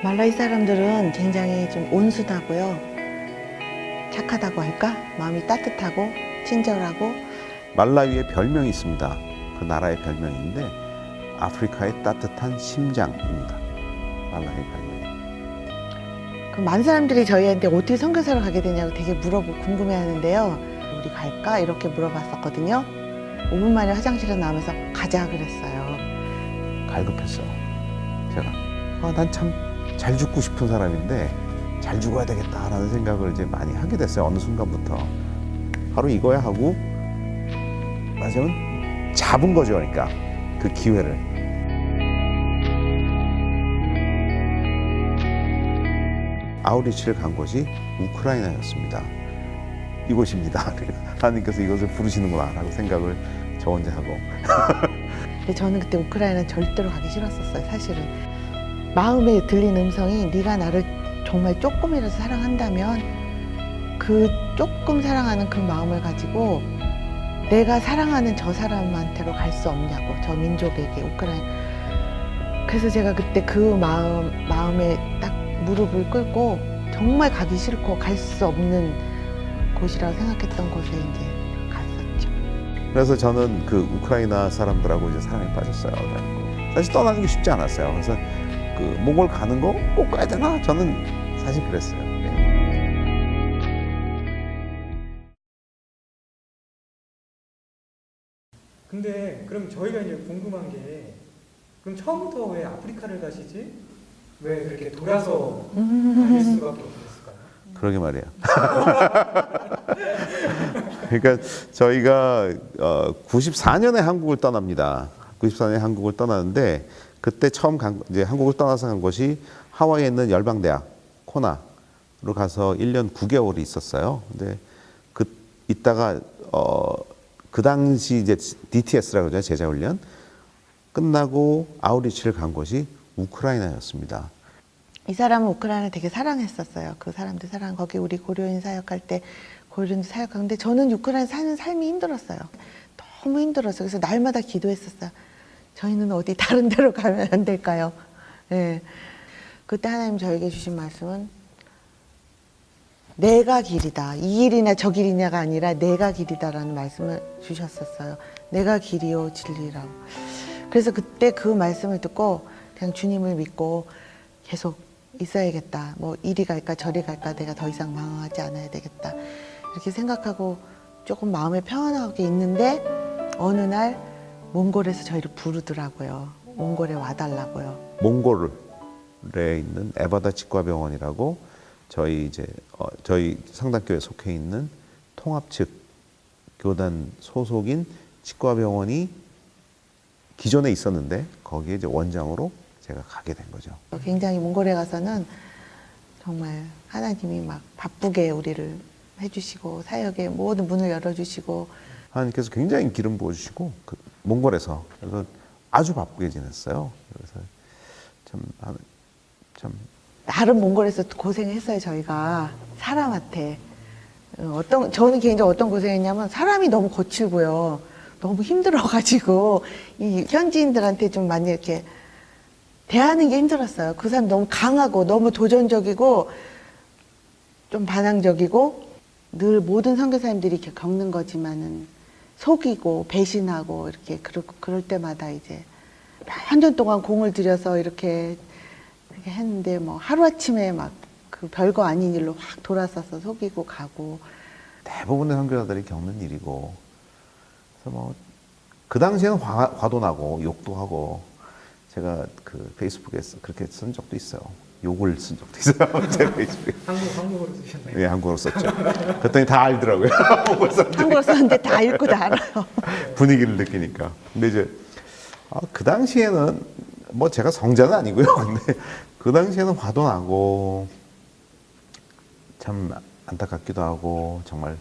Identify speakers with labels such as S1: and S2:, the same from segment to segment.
S1: 말라이 사람들은 굉장히 좀 온순하고요. 착하다고 할까? 마음이 따뜻하고 친절하고.
S2: 말라위의 별명이 있습니다. 그 나라의 별명인데 아프리카의 따뜻한 심장입니다. 말라위 별명이.
S1: 그 많은 사람들이 저희한테 어떻게 선교사를 가게 되냐고 되게 물어보고 궁금해하는데요. 우리 갈까? 이렇게 물어봤었거든요. 5분 만에 화장실에 나오면서 가자 그랬어요.
S2: 갈급했어요. 제가 난 참 잘 죽고 싶은 사람인데 잘 죽어야 되겠다라는 생각을 이제 많이 하게 됐어요. 어느 순간부터 바로 이거야 하고 맞으면 잡은 거죠. 그러니까 그 기회를. 아우리치를 간 곳이 우크라이나였습니다. 이곳입니다. 하나님께서 이것을 부르시는구나 라고 생각을 저 혼자 하고.
S1: 근데 저는 그때 우크라이나 절대로 가기 싫었었어요. 사실은 마음에 들린 음성이 네가 나를 정말 조금이라도 사랑한다면 그 조금 사랑하는 그 마음을 가지고 내가 사랑하는 저 사람한테로 갈 수 없냐고, 저 민족에게, 우크라이나. 그래서 제가 그때 그 마음에 딱 무릎을 꿇고 정말 가기 싫고 갈 수 없는 곳이라고 생각했던 곳에 이제 갔었죠.
S2: 그래서 저는 그 우크라이나 사람들하고 이제 사랑에 빠졌어요. 그래갖고 사실 떠나는 게 쉽지 않았어요. 그래서 그 몽골 가는 거 꼭 가야 되나? 저는 사실 그랬어요. 네.
S3: 근데 그럼 저희가 이제 궁금한 게 그럼 처음부터 왜 아프리카를 가시지? 왜 그렇게 돌아서 다닐 수밖에 없었을까요?
S2: 그러게 말이에요. 그러니까 저희가 94년에 한국을 떠납니다. 94년에 한국을 떠나는데 그때 처음 이제 한국을 떠나서 간 곳이 하와이에 있는 열방대학 코나로 가서 1년 9개월이 있었어요. 근데 이따가 그 당시 이제 DTS라고 그러죠. 제자훈련 끝나고 아우리치를 간 곳이 우크라이나였습니다.
S1: 이 사람은 우크라이나 되게 사랑했었어요. 그 사람들 사랑. 거기 우리 고려인 사역할 때 고려인 사역하는데 저는 우크라이나 사는 삶이 힘들었어요. 너무 힘들었어요. 그래서 날마다 기도했었어요. 저희는 어디 다른 데로 가면 안 될까요? 네. 그때 하나님 저에게 주신 말씀은 내가 길이다. 이 길이나 저 길이냐가 아니라 내가 길이다라는 말씀을 주셨었어요. 내가 길이요 진리라고. 그래서 그때 그 말씀을 듣고 그냥 주님을 믿고 계속 있어야겠다. 뭐 이리 갈까 저리 갈까 내가 더 이상 망하지 않아야 되겠다. 이렇게 생각하고 조금 마음에 평안하게 있는데 어느 날 몽골에서 저희를 부르더라고요. 몽골에 와달라고요.
S2: 몽골에 있는 에바다 치과병원이라고 저희 성당교회 속해 있는 통합 측 교단 소속인 치과병원이 기존에 있었는데 거기에 이제 원장으로 제가 가게 된 거죠.
S1: 굉장히 몽골에 가서는 정말 하나님이 막 바쁘게 우리를 해주시고 사역의 모든 문을 열어주시고
S2: 하나님께서 굉장히 기름 부어주시고 몽골에서 그래서 아주 바쁘게 지냈어요. 그래서 참
S1: 나름 몽골에서 고생했어요. 저희가 사람한테 저는 개인적으로 어떤 고생했냐면 사람이 너무 거칠고요. 너무 힘들어가지고 이 현지인들한테 좀 많이 이렇게 대하는 게 힘들었어요. 그 사람 너무 강하고 너무 도전적이고 좀 반항적이고 늘 모든 선교사님들이 이렇게 겪는 거지만은 속이고 배신하고 이렇게 그럴 때마다 이제 몇 년 동안 공을 들여서 이렇게 했는데 뭐 하루아침에 막 그 별거 아닌 일로 확 돌아서서 속이고 가고.
S2: 대부분의 선교사들이 겪는 일이고 그래서 뭐 그 당시에는 화도 나고 욕도 하고 제가 그 페이스북에 그렇게 쓴 적도 있어요. 욕을 쓴 적도 있어요. 제 페이스북에.
S3: 한국어로 쓰셨나요?
S2: 네, 한국어로 썼죠. 그랬더니 다 알더라고요.
S1: 한국어 썼는데 다 읽고 다 알아요.
S2: 분위기를 느끼니까. 근데 이제 그 당시에는 뭐 제가 성자는 아니고요. 근데 그 당시에는 화도 나고 참 안타깝기도 하고 정말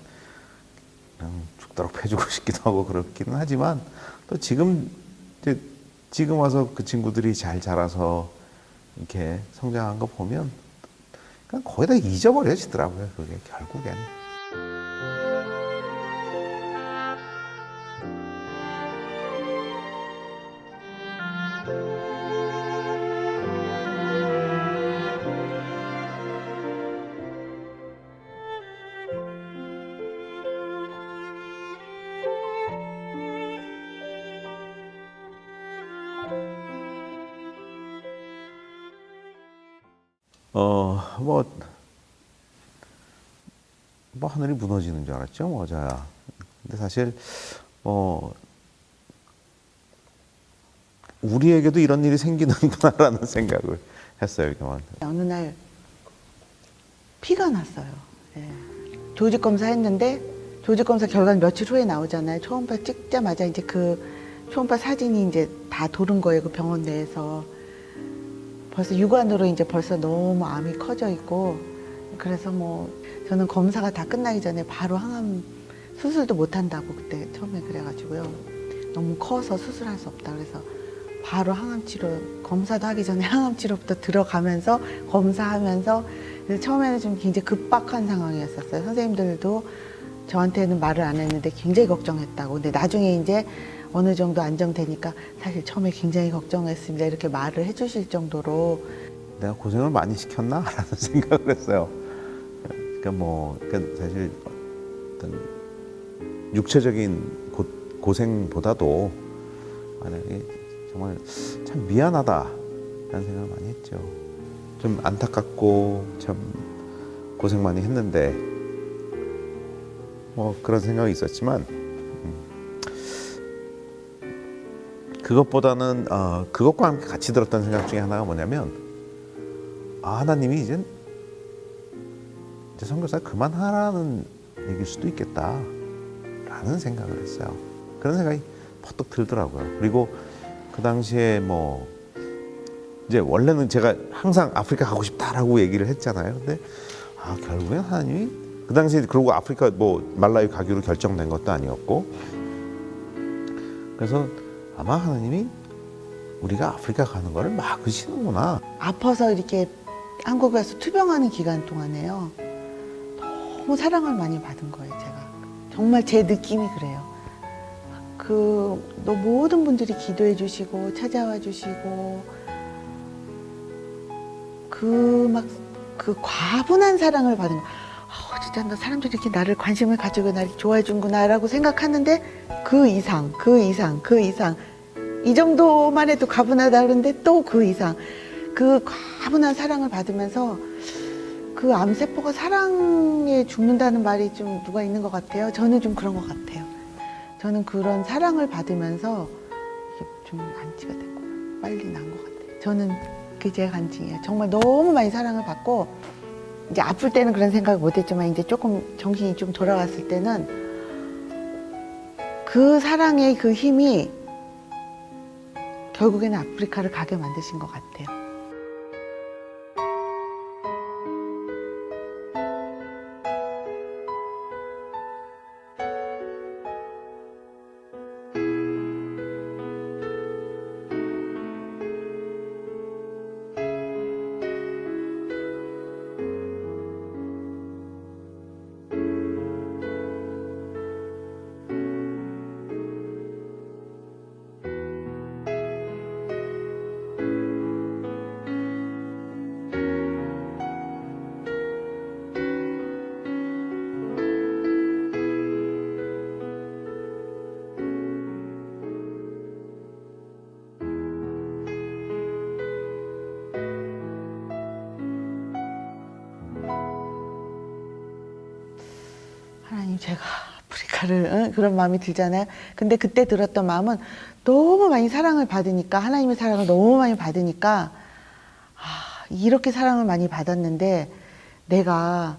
S2: 그냥 죽도록 패주고 싶기도 하고 그렇기는 하지만 또 지금 와서 그 친구들이 잘 자라서 이렇게 성장한 거 보면 그냥 거의 다 잊어버려지더라고요. 그게 결국엔. 뭐 하늘이 무너지는 줄 알았죠, 뭐 저야. 근데 사실 우리에게도 이런 일이 생기는구나라는 생각을 했어요, 경환.
S1: 어느 날 피가 났어요. 예. 조직 검사 했는데 조직 검사 결과는 며칠 후에 나오잖아요. 초음파 찍자마자 이제 그 초음파 사진이 이제 다 도른 거예요. 그 병원 내에서. 벌써 육안으로 이제 벌써 너무 암이 커져 있고, 그래서 뭐 저는 검사가 다 끝나기 전에 바로 항암 수술도 못 한다고 그때 처음에 그래가지고요. 너무 커서 수술할 수 없다 그래서 바로 항암 치료, 검사도 하기 전에 항암 치료부터 들어가면서 검사하면서, 그래서 처음에는 좀 굉장히 급박한 상황이었었어요. 선생님들도 저한테는 말을 안 했는데 굉장히 걱정했다고. 근데 나중에 이제 어느 정도 안정되니까 사실 처음에 굉장히 걱정했습니다, 이렇게 말을 해주실 정도로.
S2: 내가 고생을 많이 시켰나? 라는 생각을 했어요. 그러니까 사실 어떤 육체적인 고생보다도 만약에 정말 참 미안하다라는 생각을 많이 했죠. 좀 안타깝고 참 고생 많이 했는데 뭐 그런 생각이 있었지만 그것보다는 그것과 함께 같이 들었던 생각 중에 하나가 뭐냐면 하나님이 이제 선교사 그만하라는 얘기일 수도 있겠다라는 생각을 했어요. 그런 생각이 퍼뜩 들더라고요. 그리고 그 당시에 뭐 이제 원래는 제가 항상 아프리카 가고 싶다라고 얘기를 했잖아요. 근데 결국엔 하나님이 그 당시에 그러고 아프리카 뭐 말라위 가기로 결정된 것도 아니었고, 그래서 아마 하나님이 우리가 아프리카 가는 거를 막으시는구나.
S1: 아파서 이렇게 한국에서 투병하는 기간 동안에요. 너무 사랑을 많이 받은 거예요, 제가. 정말 제 느낌이 그래요. 또 모든 분들이 기도해 주시고 찾아와 주시고 그 과분한 사랑을 받은 거. 진짜 너 사람들이 이렇게 나를 관심을 가지고 나를 좋아해 준구나라고 생각하는데 그 이상 이 정도만 해도 과분하다 그러는데 또 그 이상 그 과분한 사랑을 받으면서 그 암세포가 사랑에 죽는다는 말이 좀 누가 있는 것 같아요. 저는 좀 그런 것 같아요. 저는 그런 사랑을 받으면서 이게 좀 안치가 됐고 빨리 난 것 같아요. 저는 그게 제 간증이에요. 정말 너무 많이 사랑을 받고, 이제 아플 때는 그런 생각을 못했지만 이제 조금 정신이 좀 돌아왔을 때는 그 사랑의 그 힘이 결국에는 아프리카를 가게 만드신 것 같아요. 하나님, 제가 아프리카를 그런 마음이 들잖아요. 근데 그때 들었던 마음은 너무 많이 사랑을 받으니까, 하나님의 사랑을 너무 많이 받으니까 이렇게 사랑을 많이 받았는데 내가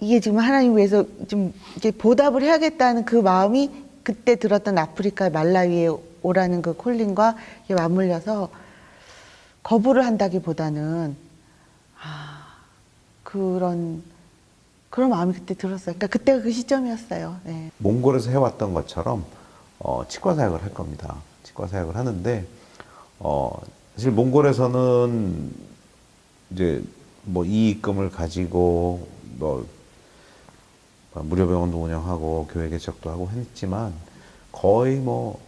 S1: 이게 지금 하나님 위해서 좀 이렇게 보답을 해야겠다는 그 마음이 그때 들었던 아프리카 말라위에 오라는 그 콜링과 맞물려서 거부를 한다기보다는 그런 마음이 그때 들었어요. 그러니까 그때가 그 시점이었어요. 네.
S2: 몽골에서 해왔던 것처럼 치과 사역을 할 겁니다. 치과 사역을 하는데 사실 몽골에서는 이제 뭐 이익금을 가지고 뭐 무료 병원도 운영하고 교회 개척도 하고 했지만 거의 뭐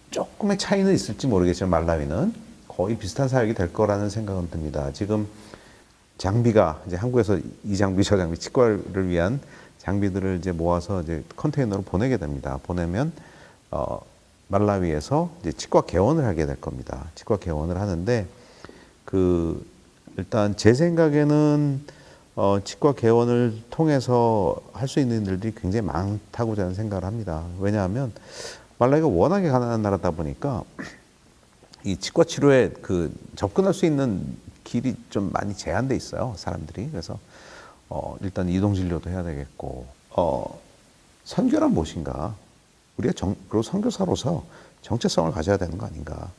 S2: 조금의 차이는 있을지 모르겠지만 말라위는 거의 비슷한 사역이 될 거라는 생각은 듭니다. 지금 장비가 이제 한국에서 이 장비 저 장비 치과를 위한 장비들을 이제 모아서 이제 컨테이너로 보내게 됩니다. 보내면 말라위에서 이제 치과 개원을 하게 될 겁니다. 치과 개원을 하는데 그 일단 제 생각에는 치과 개원을 통해서 할 수 있는 일들이 굉장히 많다고 저는 생각을 합니다. 왜냐하면 말라이가 워낙에 가난한 나라다 보니까 이 치과 치료에 그 접근할 수 있는 길이 좀 많이 제한돼 있어요, 사람들이. 그래서 일단 이동 진료도 해야 되겠고, 선교란 무엇인가? 우리가 그리고 선교사로서 정체성을 가져야 되는 거 아닌가?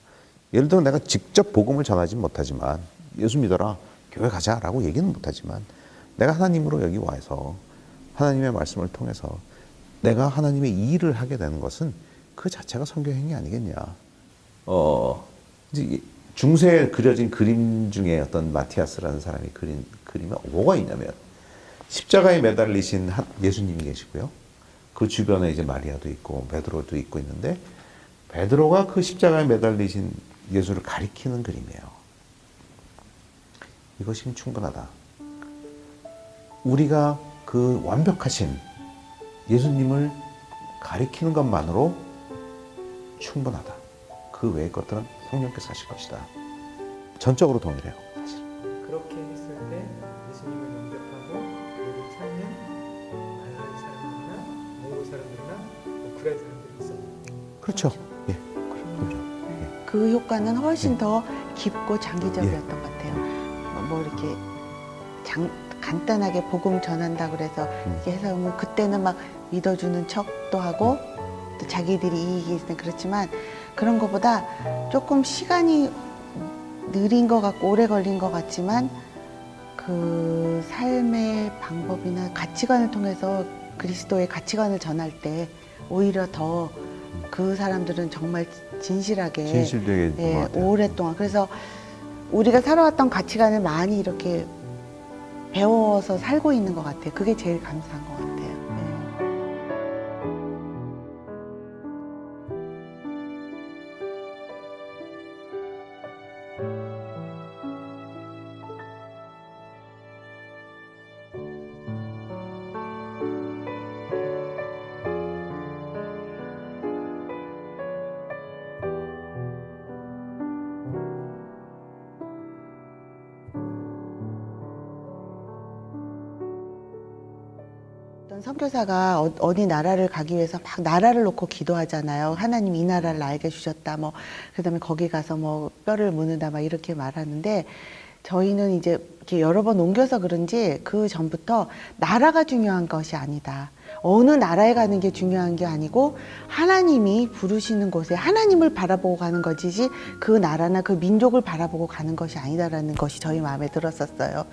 S2: 예를 들어 내가 직접 복음을 전하지 못하지만 예수 믿어라, 교회 가자라고 얘기는 못하지만 내가 하나님으로 여기 와서 하나님의 말씀을 통해서 내가 하나님의 일을 하게 되는 것은 그 자체가 선교 행위 아니겠냐? 이제 중세에 그려진 그림 중에 어떤 마티아스라는 사람이 그린 그림에 뭐가 있냐면 십자가에 매달리신 예수님이 계시고요. 그 주변에 이제 마리아도 있고 베드로도 있고 있는데 베드로가 그 십자가에 매달리신 예수를 가리키는 그림이에요. 이것이면 충분하다. 우리가 그 완벽하신 예수님을 가리키는 것만으로 충분하다. 그 외의 것들은 성령께서 하실 것이다. 전적으로 동일해요, 사실.
S3: 그렇게 했을 때 예수님을 영접하고 그를 찾는 말라리 사람들이나 몽고 사람들이나 우크라이나 사람들이 있었어요.
S2: 그렇죠. 예. 그럼요. 예.
S1: 그 효과는 훨씬 더 깊고 장기적이었던 것 같아요. 뭐 이렇게 간단하게 복음 전한다 그래서 이렇게 해서 뭐 그때는 막 믿어주는 척도 하고 또 자기들이 이익이 있으면 그렇지만 그런 것보다 조금 시간이 느린 것 같고 오래 걸린 것 같지만 그 삶의 방법이나 가치관을 통해서 그리스도의 가치관을 전할 때 오히려 더 그 사람들은 정말 진실하게
S2: 진실되게
S1: 예,
S2: 것 같아요.
S1: 오랫동안 그래서 우리가 살아왔던 가치관을 많이 이렇게 배워서 살고 있는 것 같아요. 그게 제일 감사한 것 같아요. 예. 어떤 선교사가 어디 나라를 가기 위해서 막 나라를 놓고 기도하잖아요. 하나님 이 나라를 나에게 주셨다. 뭐 그다음에 거기 가서 뭐 뼈를 묻는다 막 이렇게 말하는데 저희는 이제 이렇게 여러 번 옮겨서 그런지 그 전부터 나라가 중요한 것이 아니다. 어느 나라에 가는 게 중요한 게 아니고 하나님이 부르시는 곳에 하나님을 바라보고 가는 것이지 그 나라나 그 민족을 바라보고 가는 것이 아니다라는 것이 저희 마음에 들었었어요.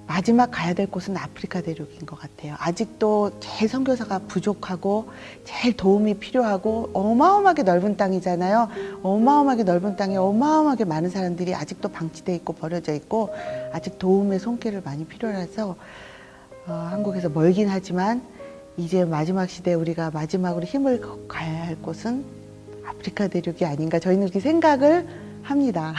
S1: 마지막 가야 될 곳은 아프리카 대륙인 것 같아요. 아직도 제일 선교사가 부족하고 제일 도움이 필요하고 어마어마하게 넓은 땅이잖아요. 어마어마하게 넓은 땅에 어마어마하게 많은 사람들이 아직도 방치돼 있고 버려져 있고 아직 도움의 손길을 많이 필요해서 한국에서 멀긴 하지만 이제 마지막 시대에 우리가 마지막으로 힘을 가야 할 곳은 아프리카 대륙이 아닌가 저희는 그렇게 생각을 합니다.